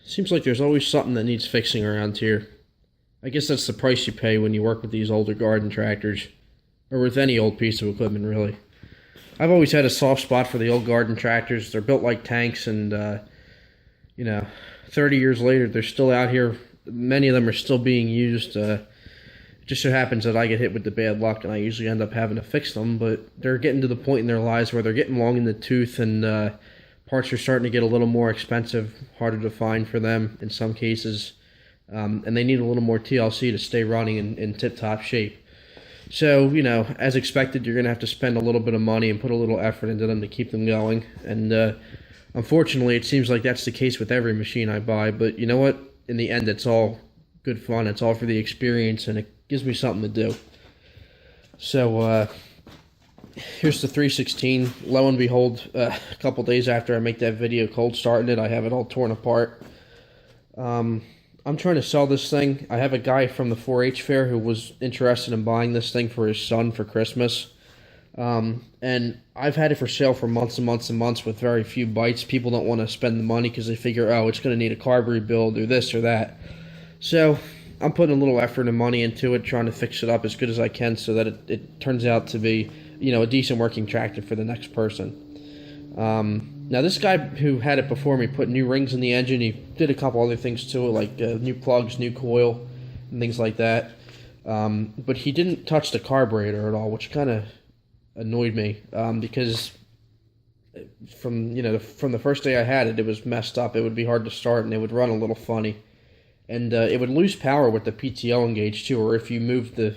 Seems like there's always something that needs fixing around here. I guess that's the price you pay when you work with these older garden tractors. Or with any old piece of equipment, really. I've always had a soft spot for the old garden tractors. They're built like tanks, and, 30 years later, they're still out here. Many of them are still being used. It just so happens that I get hit with the bad luck, and I usually end up having to fix them, but they're getting to the point in their lives where they're getting long in the tooth, and parts are starting to get a little more expensive, harder to find for them in some cases, and they need a little more TLC to stay running in tip-top shape. So, as expected, you're going to have to spend a little bit of money and put a little effort into them to keep them going, and unfortunately, it seems like that's the case with every machine I buy, but you know what? In the end, it's all good fun. It's all for the experience, and it gives me something to do. So, here's the 316. Lo and behold, a couple days after I make that video cold starting it, I have it all torn apart. I'm trying to sell this thing. I have a guy from the 4-H fair who was interested in buying this thing for his son for Christmas. And I've had it for sale for months and months and months with very few bites. People don't want to spend the money because they figure, oh, it's going to need a carb rebuild or this or that. So I'm putting a little effort and money into it, trying to fix it up as good as I can so that it turns out to be, a decent working tractor for the next person. Now this guy who had it before me put new rings in the engine. He did a couple other things to it, like new plugs, new coil, and things like that. But he didn't touch the carburetor at all, which kind of annoyed me because from the first day I had it, it was messed up. It would be hard to start, and it would run a little funny, and it would lose power with the PTO engaged too, or if you moved the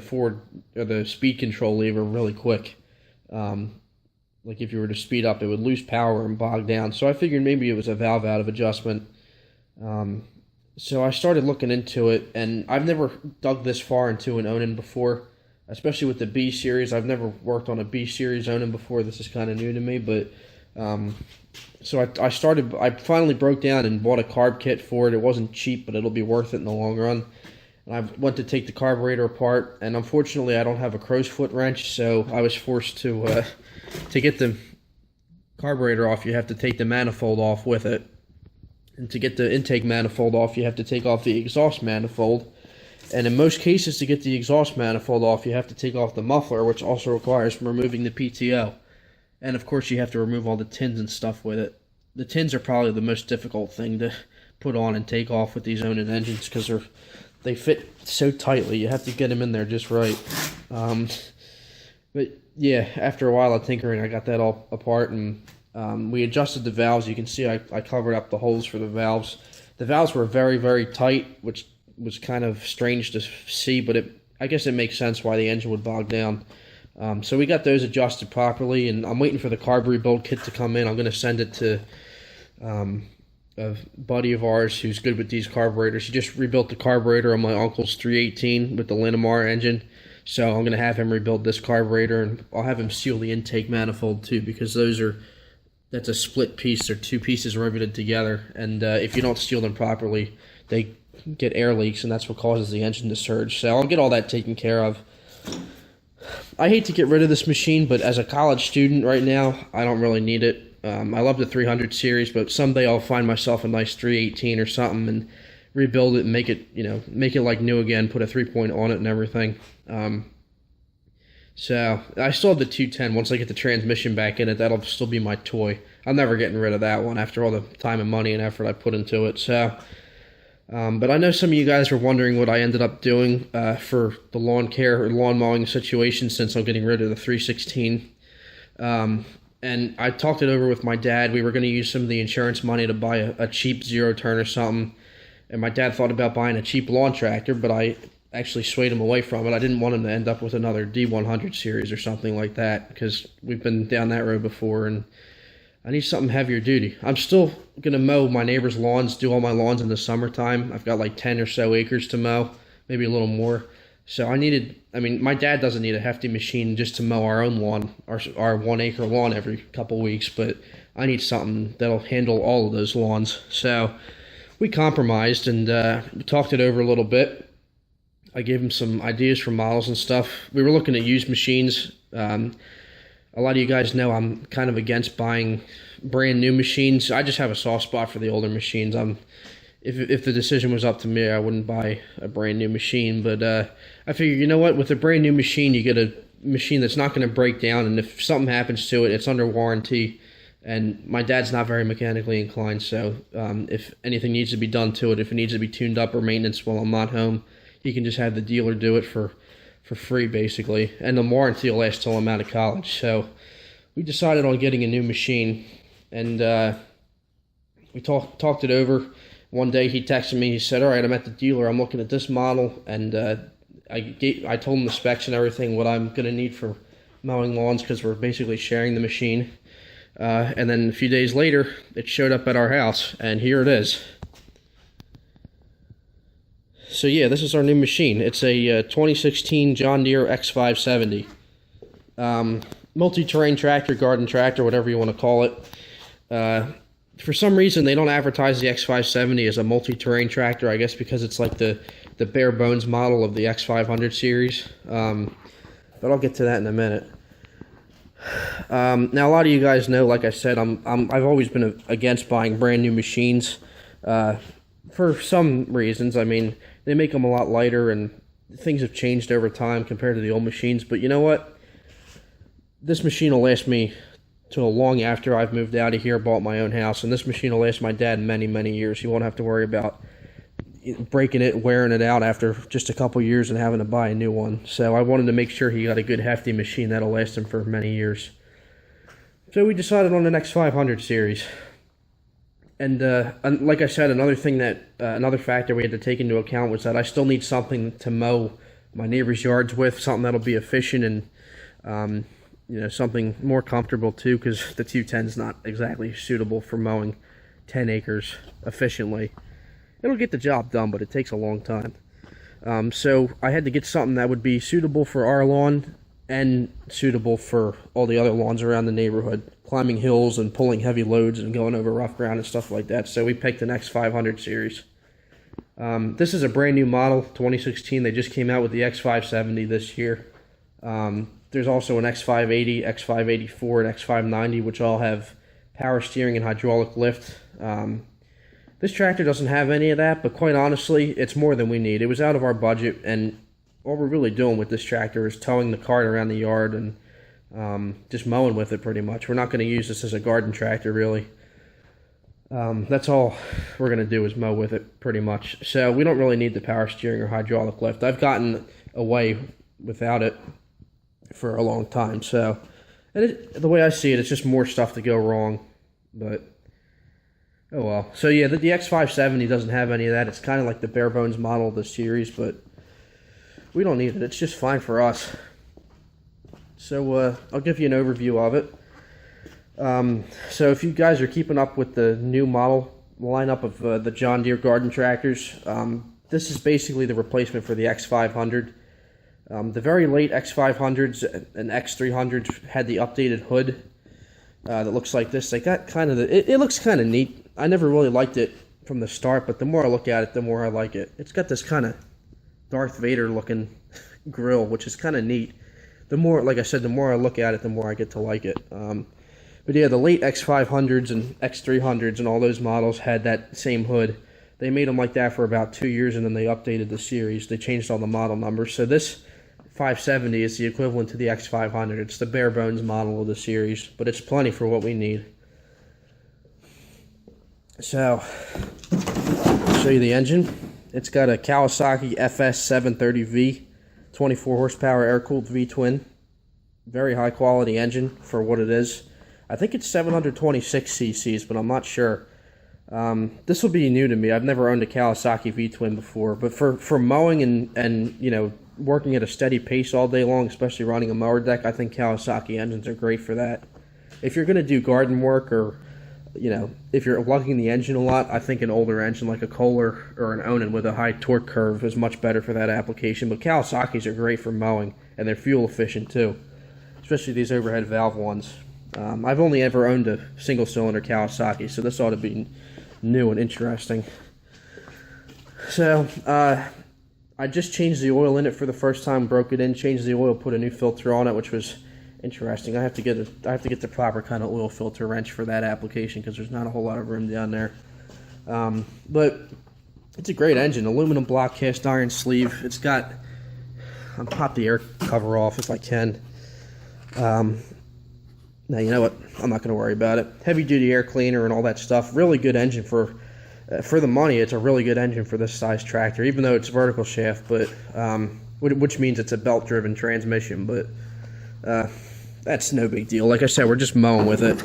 forward or the speed control lever really quick. Like if you were to speed up, it would lose power and bog down. So I figured maybe it was a valve out of adjustment. So I started looking into it, and I've never dug this far into an Onan before, especially with the B series. I've never worked on a B series Onan before. This is kind of new to me, but so I finally broke down and bought a carb kit for it. It wasn't cheap, but it'll be worth it in the long run. And I went to take the carburetor apart, and unfortunately I don't have a crow's foot wrench, so I was forced to get the carburetor off, you have to take the manifold off with it. And to get the intake manifold off, you have to take off the exhaust manifold. And in most cases, to get the exhaust manifold off, you have to take off the muffler, which also requires removing the PTO. And of course, you have to remove all the tins and stuff with it. The tins are probably the most difficult thing to put on and take off with these Onan engines because they fit so tightly. You have to get them in there just right. But yeah, after a while of tinkering, I got that all apart, and we adjusted the valves. You can see I covered up the holes for the valves. The valves were very, very tight, which was kind of strange to see, but I guess it makes sense why the engine would bog down. So we got those adjusted properly, and I'm waiting for the carb rebuild kit to come in. I'm going to send it to a buddy of ours who's good with these carburetors. He just rebuilt the carburetor on my uncle's 318 with the Linamar engine. So I'm going to have him rebuild this carburetor, and I'll have him seal the intake manifold too, because that's a split piece. They're two pieces riveted together, and if you don't seal them properly, they get air leaks, and that's what causes the engine to surge. So I'll get all that taken care of. I hate to get rid of this machine, but as a college student right now, I don't really need it. I love the 300 series, but someday I'll find myself a nice 318 or something and rebuild it and make it like new again, put a 3-point on it and everything. So I still have the 210. Once I get the transmission back in it, that'll still be my toy. I'm never getting rid of that one after all the time and money and effort I put into it. So, but I know some of you guys are wondering what I ended up doing for the lawn care or lawn mowing situation since I'm getting rid of the 316. And I talked it over with my dad. We were going to use some of the insurance money to buy a cheap zero-turn or something. And my dad thought about buying a cheap lawn tractor, but I actually swayed him away from it. I didn't want him to end up with another D100 series or something like that, because we've been down that road before, and I need something heavier duty. I'm still going to mow my neighbor's lawns, do all my lawns in the summertime. I've got like 10 or so acres to mow, maybe a little more. So my dad doesn't need a hefty machine just to mow our own lawn, our 1 acre lawn every couple weeks, but I need something that'll handle all of those lawns. So we compromised and talked it over a little bit. I gave him some ideas for models and stuff. We were looking at used machines. A lot of you guys know I'm kind of against buying brand new machines. I just have a soft spot for the older machines. If the decision was up to me, I wouldn't buy a brand new machine. But I figure, you know what? With a brand new machine, you get a machine that's not going to break down, and if something happens to it, it's under warranty. And my dad's not very mechanically inclined, so if anything needs to be done to it, if it needs to be tuned up or maintenance while I'm not home, he can just have the dealer do it for free, basically. And the warranty will last till I'm out of college. So we decided on getting a new machine, and we talked it over. One day he texted me, he said, all right, I'm at the dealer, I'm looking at this model, and I told him the specs and everything, what I'm going to need for mowing lawns, because we're basically sharing the machine. And then a few days later, it showed up at our house, and here it is. So yeah, this is our new machine. It's a 2016 John Deere X570. Multi-terrain tractor, garden tractor, whatever you want to call it. For some reason, they don't advertise the X570 as a multi-terrain tractor, I guess because it's like the bare bones model of the X500 series. But I'll get to that in a minute. Now, a lot of you guys know, like I said, I've always been against buying brand new machines for some reasons. I mean, they make them a lot lighter, and things have changed over time compared to the old machines. But you know what? This machine will last me till long after I've moved out of here, bought my own house, and this machine will last my dad many, many years. He won't have to worry about breaking it, wearing it out after just a couple years and having to buy a new one. So I wanted to make sure he got a good hefty machine that'll last him for many years. So we decided on the X500 series. And like I said, another factor we had to take into account was that I still need something to mow my neighbor's yards with, something that'll be efficient and something more comfortable too, because the 210 is not exactly suitable for mowing 10 acres efficiently. It'll get the job done, but it takes a long time. So I had to get something that would be suitable for our lawn and suitable for all the other lawns around the neighborhood, climbing hills and pulling heavy loads and going over rough ground and stuff like that. So we picked an X500 series. This is a brand new model, 2016. They just came out with the X570 this year. There's also an X580, X584, and X590, which all have power steering and hydraulic lift. This tractor doesn't have any of that, but quite honestly, it's more than we need. It was out of our budget, and all we're really doing with this tractor is towing the cart around the yard and just mowing with it pretty much. We're not going to use this as a garden tractor, really. That's all we're going to do is mow with it pretty much. So we don't really need the power steering or hydraulic lift. I've gotten away without it for a long time. So the way I see it, it's just more stuff to go wrong, but oh well. So yeah, the X570 doesn't have any of that. It's kind of like the bare bones model of the series, but we don't need it. It's just fine for us. So I'll give you an overview of it. So if you guys are keeping up with the new model lineup of the John Deere garden tractors, this is basically the replacement for the X500. The very late X500s and X300s had the updated hood that looks like this. They got kind of it looks kind of neat. I never really liked it from the start, but the more I look at it, the more I like it. It's got this kind of Darth Vader looking grill, which is kind of neat. The more, like I said, the more I look at it, the more I get to like it. But yeah, the late X500s and X300s and all those models had that same hood. They made them like that for about 2 years, and then they updated the series. They changed all the model numbers. So this 570 is the equivalent to the X500. It's the bare bones model of the series, but it's plenty for what we need. So, I'll show you the engine. It's got a Kawasaki FS730V, 24 horsepower air-cooled V-twin. Very high quality engine for what it is. I think it's 726 cc's, but I'm not sure. This will be new to me. I've never owned a Kawasaki V-twin before, but for mowing and working at a steady pace all day long, especially running a mower deck, I think Kawasaki engines are great for that. If you're going to do garden work or if you're lugging the engine a lot, I think an older engine like a Kohler or an Onan with a high torque curve is much better for that application. But Kawasaki's are great for mowing, and they're fuel efficient too, especially these overhead valve ones. I've only ever owned a single cylinder Kawasaki, so this ought to be new and interesting. So I just changed the oil in it for the first time, broke it in, changed the oil, put a new filter on it, which was interesting. I have to get the proper kind of oil filter wrench for that application because there's not a whole lot of room down there. But it's a great engine. Aluminum block cast iron sleeve. It's got, I'll pop the air cover off if I can. Now, you know what? I'm not going to worry about it. Heavy duty air cleaner and all that stuff. Really good engine for the money. It's a really good engine for this size tractor, even though it's vertical shaft, but which means it's a belt driven transmission. But that's no big deal. Like I said, we're just mowing with it.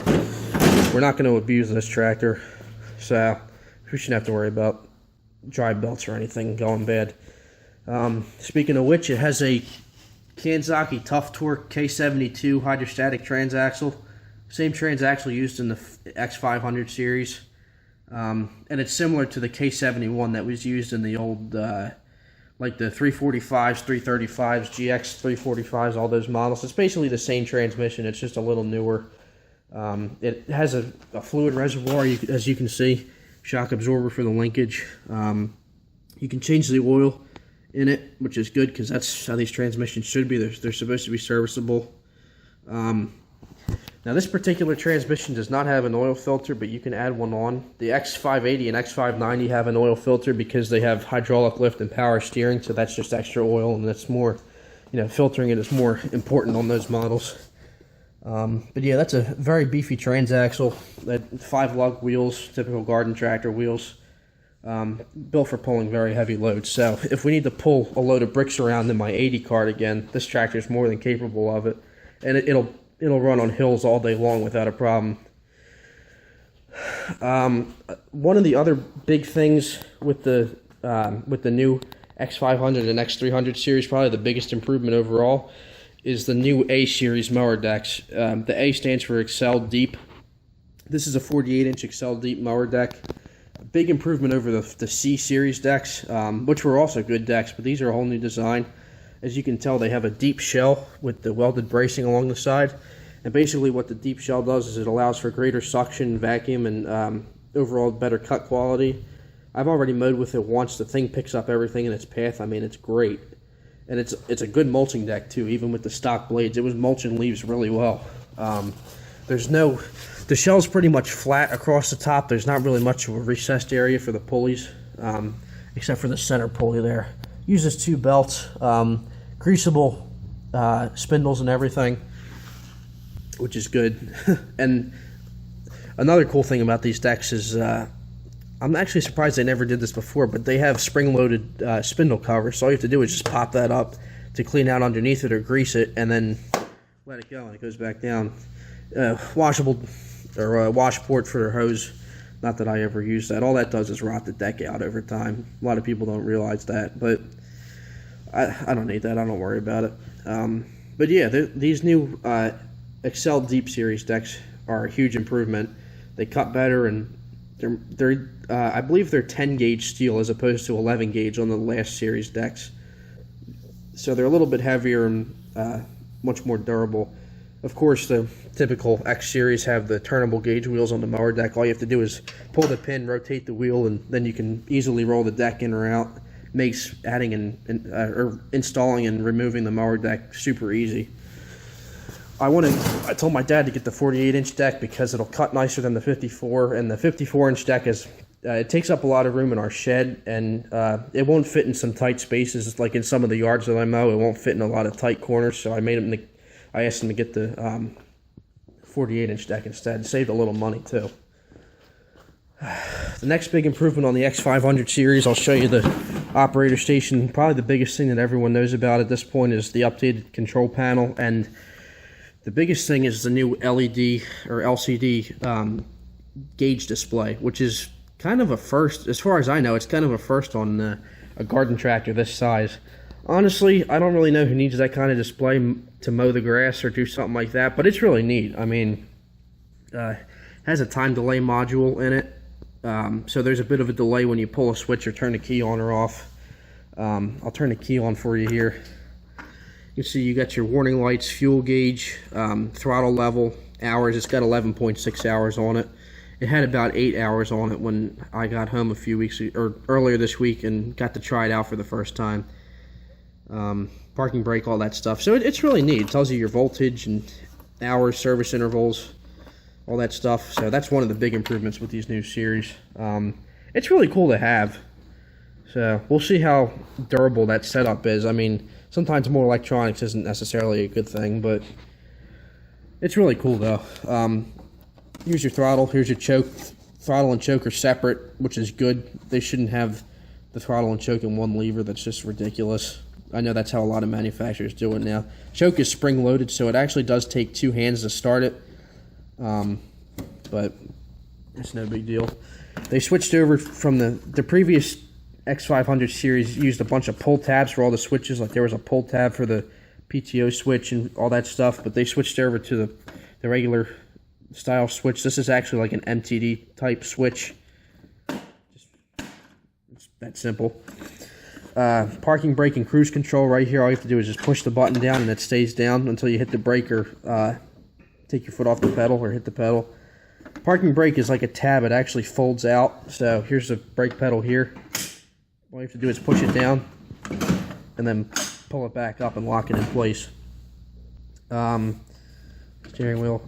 We're not going to abuse this tractor, so we shouldn't have to worry about drive belts or anything going bad. Speaking of which, it has a Kanzaki Tough Torque K72 hydrostatic transaxle. Same transaxle used in the X500 series. And it's similar to the K71 that was used in the old, like the 345s, 335s, GX 345s, all those models. It's basically the same transmission. It's just a little newer. It has a fluid reservoir, as you can see. Shock absorber for the linkage. You can change the oil in it, which is good because that's how these transmissions should be. They're supposed to be serviceable. Now this particular transmission does not have an oil filter, but you can add one on. The X580 and X590 have an oil filter because they have hydraulic lift and power steering, so that's just extra oil, and that's more, filtering it is more important on those models. But yeah, that's a very beefy transaxle. That 5 lug wheels, typical garden tractor wheels. Built for pulling very heavy loads. So if we need to pull a load of bricks around in my 80 cart again, this tractor is more than capable of it, and it'll run on hills all day long without a problem. One of the other big things with the new X500 and X300 series, probably the biggest improvement overall, is the new A series mower decks. The A stands for Accel Deep. This is a 48-inch Accel Deep mower deck. A big improvement over the C series decks, which were also good decks, but these are a whole new design. As you can tell, they have a deep shell with the welded bracing along the side. And basically what the deep shell does is it allows for greater suction, vacuum, and overall better cut quality. I've already mowed with it once. The thing picks up everything in its path. I mean, it's great. And it's a good mulching deck too, even with the stock blades. It was mulching leaves really well. The shell's pretty much flat across the top. There's not really much of a recessed area for the pulleys, except for the center pulley there. Uses 2 belts, greasable spindles and everything, which is good. And another cool thing about these decks is, I'm actually surprised they never did this before, but they have spring-loaded spindle covers. So all you have to do is just pop that up to clean out underneath it or grease it, and then let it go, and it goes back down. Washable, or wash port for their hose. Not that I ever use that. All that does is rot the deck out over time. A lot of people don't realize that, but I don't need that. I don't worry about it. But yeah, these new Accel Deep series decks are a huge improvement. They cut better, and they're I believe they're 10 gauge steel as opposed to 11 gauge on the last series decks. So they're a little bit heavier and much more durable. Of course, the typical X series have the turnable gauge wheels on the mower deck. All you have to do is pull the pin, rotate the wheel, and then you can easily roll the deck in or out. Makes adding or installing and removing the mower deck super easy. I told my dad to get the 48-inch deck because it'll cut nicer than the 54, and the 54-inch deck is it takes up a lot of room in our shed, and it won't fit in some tight spaces like in some of the yards that I mow. It won't fit in a lot of tight corners, so I asked him to get the 48-inch deck instead. Saved a little money too. The next big improvement on the X500 series, I'll show you the operator station. Probably the biggest thing that everyone knows about at this point is the updated control panel, and the biggest thing is the new LED or LCD gauge display, which is kind of a first. As far as I know, it's kind of a first on a garden tractor this size. Honestly, I don't really know who needs that kind of display to mow the grass or do something like that, but it's really neat. I mean, it has a time delay module in it, so there's a bit of a delay when you pull a switch or turn the key on or off. I'll turn the key on for you here. You can see you got your warning lights, fuel gauge, throttle level, hours. It's got 11.6 hours on it. It had about 8 hours on it when I got home a few weeks or earlier this week and got to try it out for the first time. Parking brake, all that stuff. So it's really neat. It tells you your voltage and hours, service intervals, all that stuff. So that's one of the big improvements with these new series. It's really cool to have. So we'll see how durable that setup is. I mean, sometimes more electronics isn't necessarily a good thing, but it's really cool though. Here's your throttle. Here's your choke. Throttle and choke are separate, which is good. They shouldn't have the throttle and choke in one lever. That's just ridiculous. I know that's how a lot of manufacturers do it now. Choke is spring loaded, so it actually does take 2 hands to start it. But it's no big deal. They switched over from the previous X500 series used a bunch of pull tabs for all the switches. Like there was a pull tab for the PTO switch and all that stuff, but they switched over to the regular style switch. This is actually like an MTD type switch. It's that simple. Parking brake and cruise control right here. All you have to do is just push the button down and it stays down until you hit the brake or take your foot off the pedal or hit the pedal. Parking brake is like a tab. It actually folds out. So here's the brake pedal here. All you have to do is push it down and then pull it back up and lock it in place. Steering wheel.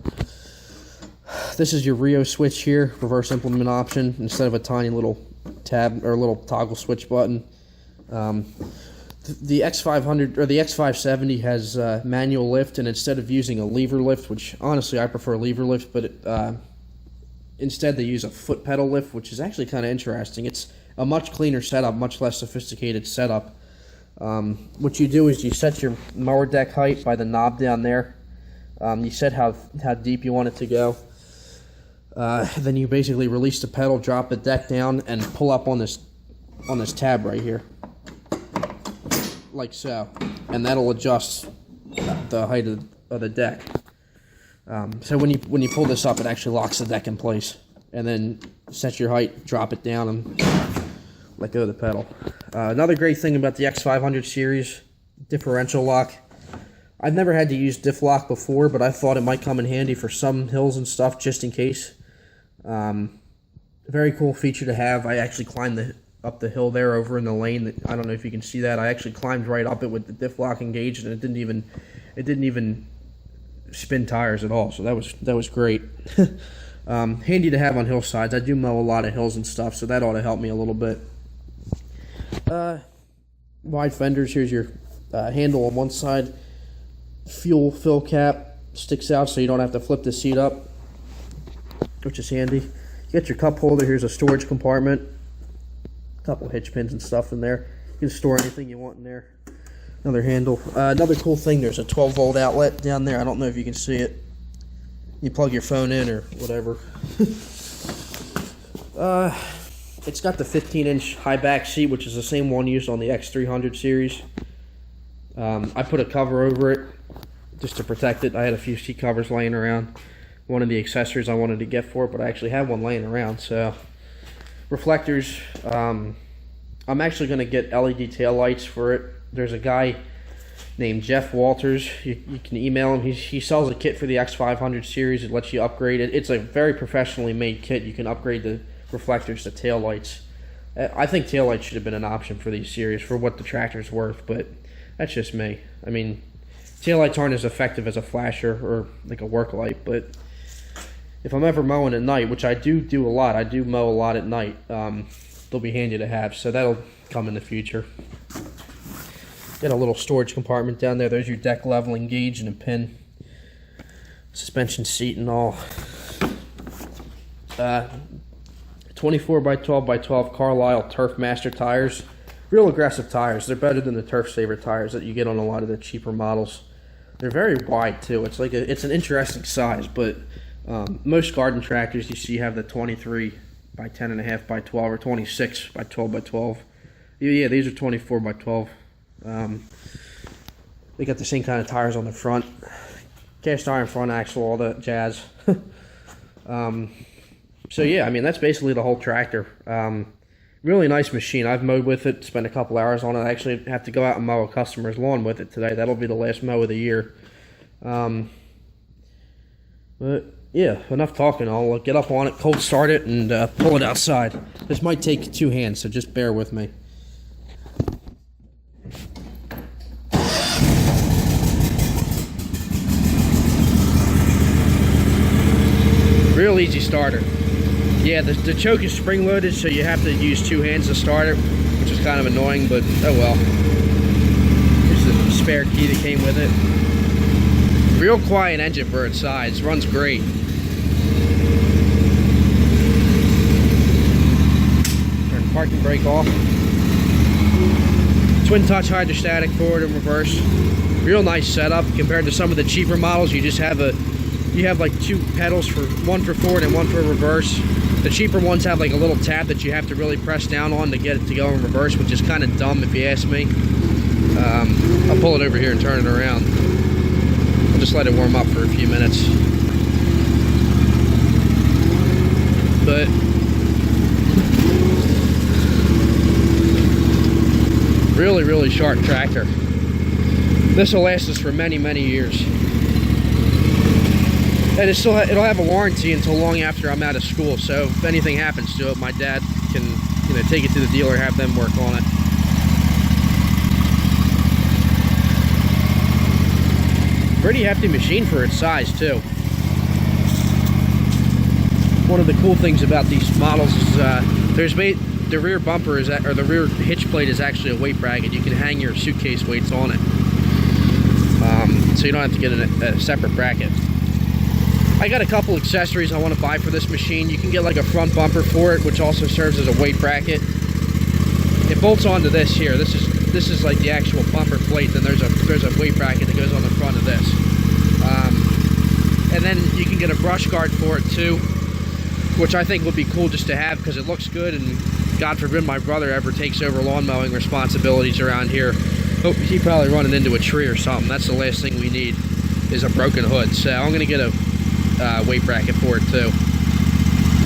This is your Rio switch here, reverse implement option, instead of a tiny little tab or little toggle switch button. The X500 or the X570 has manual lift, and instead of using a lever lift, which honestly I prefer lever lift, but instead they use a foot pedal lift, which is actually kind of interesting. It's a much cleaner setup, much less sophisticated setup. What you do is you set your mower deck height by the knob down there. You set how deep you want it to go. Then you basically release the pedal, drop the deck down, and pull up on this tab right here, like so, and that'll adjust the height of the deck. So when you pull this up, it actually locks the deck in place, and then set your height, drop it down, and let go of the pedal. Another great thing about the X500 series, differential lock. I've never had to use diff lock before, but I thought it might come in handy for some hills and stuff, just in case. Very cool feature to have. I actually climbed up the hill there over in the lane. I don't know if you can see that. I actually climbed right up it with the diff lock engaged, and it didn't even spin tires at all. So that was great. Handy to have on hillsides. I do mow a lot of hills and stuff, so that ought to help me a little bit. Wide fenders. Here's your handle on one side. Fuel fill cap sticks out, so you don't have to flip the seat up, which is handy. You got your cup holder. Here's a storage compartment. A couple hitch pins and stuff in there. You can store anything you want in there. Another handle. Another cool thing, there's a 12-volt outlet down there. I don't know if you can see it. You plug your phone in or whatever. It's got the 15-inch high back seat, which is the same one used on the X300 series. I put a cover over it just to protect it. I had a few seat covers laying around. One of the accessories I wanted to get for it, but I actually had one laying around. So reflectors. I'm actually going to get LED tail lights for it. There's a guy named Jeff Walters. You can email him. He sells a kit for the X500 series. It lets you upgrade it. It's a very professionally made kit. You can upgrade the reflectors to tail lights. I think tail lights should have been an option for these series for what the tractor's worth, but that's just me. I mean, tail lights aren't as effective as a flasher or like a work light, but if I'm ever mowing at night, which I do a lot, I do mow a lot at night, they'll be handy to have, so that'll come in the future. Got a little storage compartment down there. There's your deck leveling gauge and a pin, suspension seat and all. 24 by 12 by 12 Carlisle Turf Master tires. Real aggressive tires. They're better than the Turf Saver tires that you get on a lot of the cheaper models. They're very wide too. It's like it's an interesting size, but most garden tractors you see have the 23 by 10.5 by 12 or 26 by 12 by 12. Yeah, these are 24 by 12. They got the same kind of tires on the front, cast iron front axle, all that jazz. So yeah, I mean that's basically the whole tractor. Really nice machine. I've mowed with it, spent a couple hours on it. I actually have to go out and mow a customer's lawn with it today. That'll be the last mow of the year. But yeah, enough talking. I'll get up on it, cold start it, and pull it outside. This might take 2 hands, so just bear with me. easy starter. Yeah, the choke is spring loaded, so you have to use 2 hands to start it, which is kind of annoying, but oh well. Here's the spare key that came with it. Real quiet engine for its size, runs great. Turn the parking brake off. Twin touch hydrostatic forward and reverse. Real nice setup compared to some of the cheaper models. You just have like 2 pedals, one for forward and one for reverse. The cheaper ones have like a little tab that you have to really press down on to get it to go in reverse, which is kind of dumb if you ask me. I'll pull it over here and turn it around. I'll just let it warm up for a few minutes. But really, really sharp tractor. This will last us for many, many years. And it'll have a warranty until long after I'm out of school, so if anything happens to it, my dad can, take it to the dealer, have them work on it. Pretty hefty machine for its size too. One of the cool things about these models is the rear bumper is, or the rear hitch plate is actually a weight bracket. You can hang your suitcase weights on it, so you don't have to get a separate bracket. I got a couple accessories I want to buy for this machine. You can get like a front bumper for it, which also serves as a weight bracket. It bolts onto this here. This is like the actual bumper plate. Then there's a weight bracket that goes on the front of this. And then you can get a brush guard for it too, which I think would be cool just to have because it looks good. And God forbid my brother ever takes over lawn mowing responsibilities around here. Hope he's probably running into a tree or something. That's the last thing we need is a broken hood. So I'm gonna get a weight bracket for it too.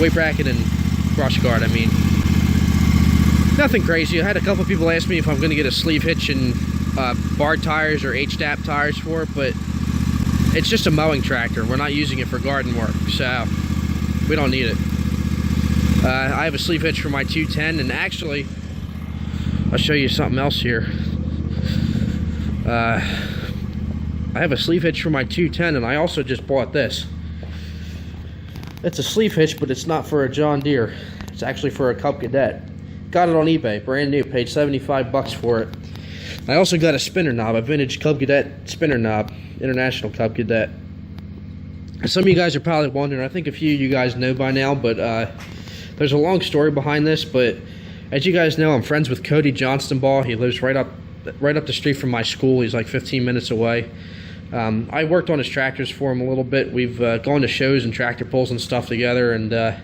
Weight bracket and brush guard, I mean. Nothing crazy. I had a couple people ask me if I'm going to get a sleeve hitch and bar tires or H-DAP tires for it, but it's just a mowing tractor. We're not using it for garden work, so we don't need it. I have a sleeve hitch for my 210, and actually, I'll show you something else here. I have a sleeve hitch for my 210, and I also just bought this. It's a sleeve hitch, but it's not for a John Deere. It's actually for a Cub Cadet. Got it on eBay, brand new, paid 75 bucks for it. I also got a spinner knob, a vintage Cub Cadet spinner knob, International Cub Cadet. Some of you guys are probably wondering, I think a few of you guys know by now, but there's a long story behind this, but as you guys know, I'm friends with Cody Johnstonbaugh. He lives right up the street from my school. He's like 15 minutes away. I worked on his tractors for him a little bit. We've gone to shows and tractor pulls and stuff together, and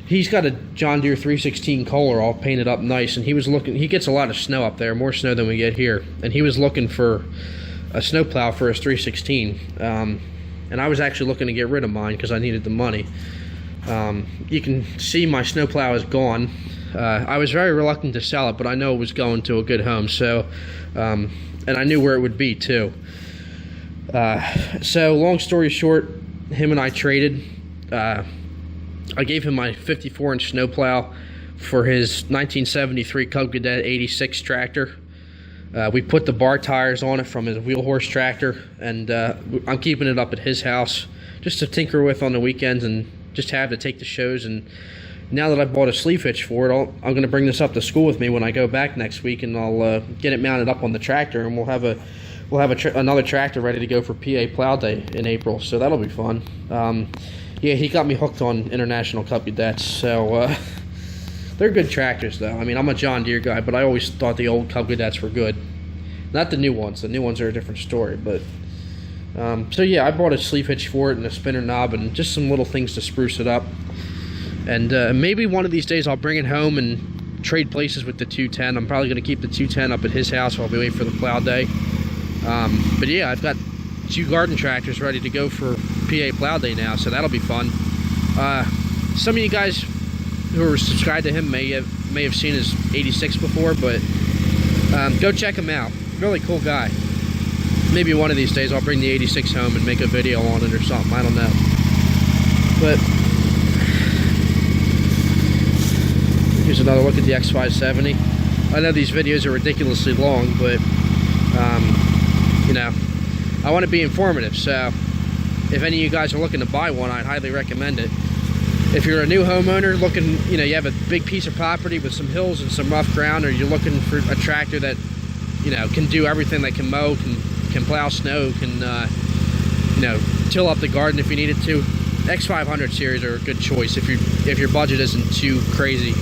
he's got a John Deere 316 Kohler all painted up nice, and he gets a lot of snow up there, more snow than we get here, and he was looking for a snowplow for his 316, and I was actually looking to get rid of mine because I needed the money. You can see my snowplow is gone. I was very reluctant to sell it, but I know it was going to a good home, so and I knew where it would be too. So long story short, him and I traded. I gave him my 54-inch snowplow for his 1973 Cub Cadet 86 tractor. We put the bar tires on it from his wheel horse tractor, and I'm keeping it up at his house just to tinker with on the weekends and just have to take the shows. And now that I bought a sleeve hitch for it, I'm going to bring this up to school with me when I go back next week, and I'll get it mounted up on the tractor, and we'll have another tractor ready to go for PA Plow Day in April, so that'll be fun. Yeah, he got me hooked on International Cub Cadets, so they're good tractors though. I mean, I'm a John Deere guy, but I always thought the old Cub Cadets were good. Not the new ones. The new ones are a different story, but so yeah, I bought a sleeve hitch for it and a spinner knob and just some little things to spruce it up. And maybe one of these days I'll bring it home and trade places with the 210. I'm probably going to keep the 210 up at his house while we wait for the plow day. But yeah, I've got 2 garden tractors ready to go for PA Plow Day now, so that'll be fun. Some of you guys who are subscribed to him may have seen his 86 before, but go check him out. Really cool guy. Maybe one of these days I'll bring the 86 home and make a video on it or something. I don't know. But here's another look at the X570. I know these videos are ridiculously long, but you know, I want to be informative, so if any of you guys are looking to buy one, I'd highly recommend it. If you're a new homeowner looking, you know, you have a big piece of property with some hills and some rough ground, or you're looking for a tractor that, you know, can do everything, that can mow, can plow snow, can, you know, till up the garden if you needed to, X500 series are a good choice if your budget isn't too crazy.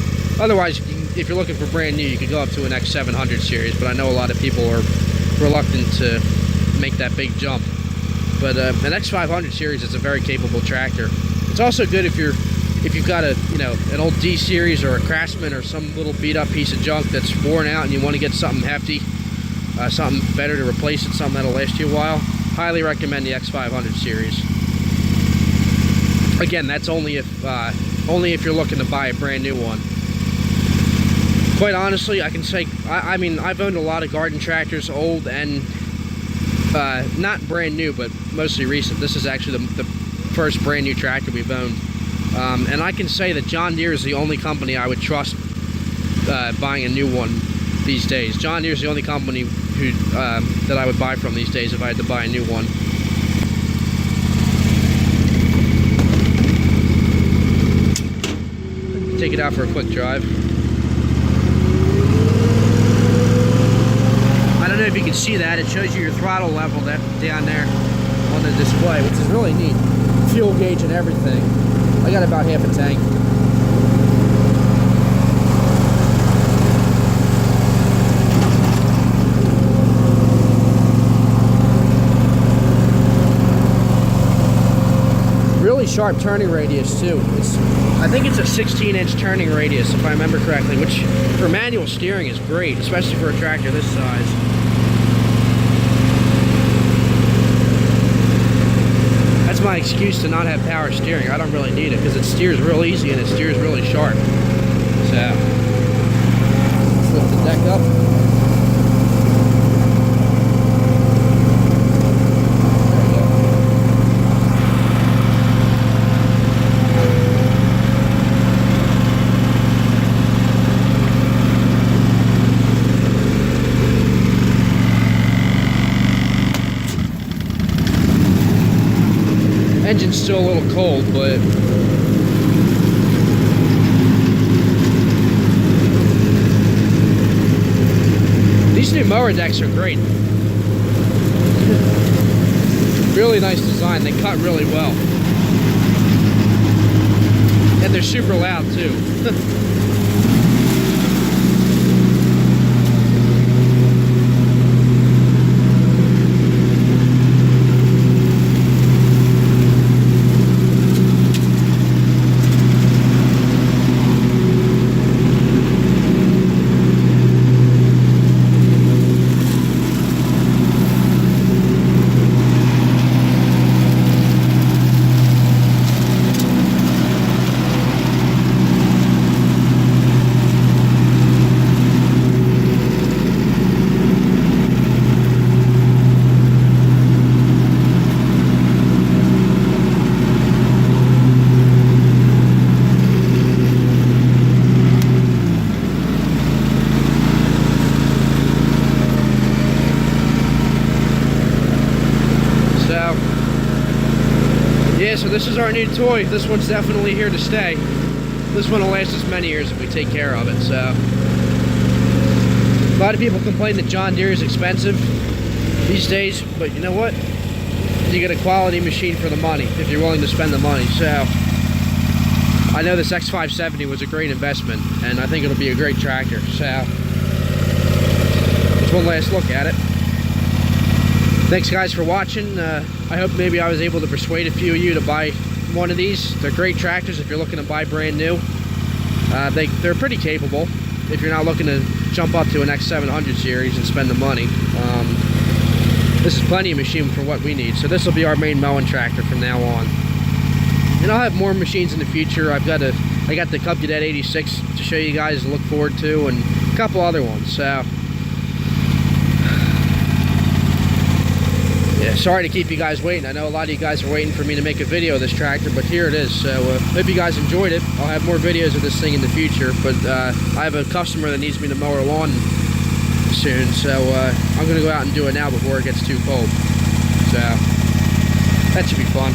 Otherwise, if you're looking for brand new, you could go up to an X700 series, but I know a lot of people are reluctant to make that big jump. But an X500 series is a very capable tractor. It's also good if you've got a, you know, an old D series or a Craftsman or some little beat up piece of junk that's worn out and you want to get something hefty, something better to replace it, something that'll last you a while. Highly recommend the X500 series. Again, that's only if you're looking to buy a brand new one. Quite honestly, I can say, I mean, I've owned a lot of garden tractors, old and not brand new, but mostly recent. This is actually the first brand new tractor we've owned. And I can say that John Deere is the only company I would trust buying a new one these days. John Deere is the only company who that I would buy from these days if I had to buy a new one. Take it out for a quick drive. I don't know if you can see that. It shows you your throttle level down there on the display, which is really neat. Fuel gauge and everything. I got about half a tank. Really sharp turning radius too. I think it's a 16-inch turning radius if I remember correctly, which for manual steering is great, especially for a tractor this size. That's my excuse to not have power steering. I don't really need it because it steers real easy and it steers really sharp. So, lift the deck up. Engine's still a little cold, but these new mower decks are great. Really nice design. They cut really well. And they're super loud too. Yeah, so this is our new toy. This one's definitely here to stay. This one will last us many years if we take care of it. So, a lot of people complain that John Deere is expensive these days, but you know what? You get a quality machine for the money if you're willing to spend the money. So, I know this X570 was a great investment, and I think it'll be a great tractor. So, just one last look at it. Thanks guys for watching. I hope maybe I was able to persuade a few of you to buy one of these. They're great tractors if you're looking to buy brand new. They're pretty capable if you're not looking to jump up to an X700 series and spend the money. This is plenty of machine for what we need. So this will be our main mowing tractor from now on. And I'll have more machines in the future. I got the Cub Cadet 86 to show you guys to look forward to, and a couple other ones. So yeah, sorry to keep you guys waiting. I know a lot of you guys are waiting for me to make a video of this tractor, but here it is. So hope you guys enjoyed it. I'll have more videos of this thing in the future, but I have a customer that needs me to mow her lawn soon, so I'm going to go out and do it now before it gets too cold. So that should be fun.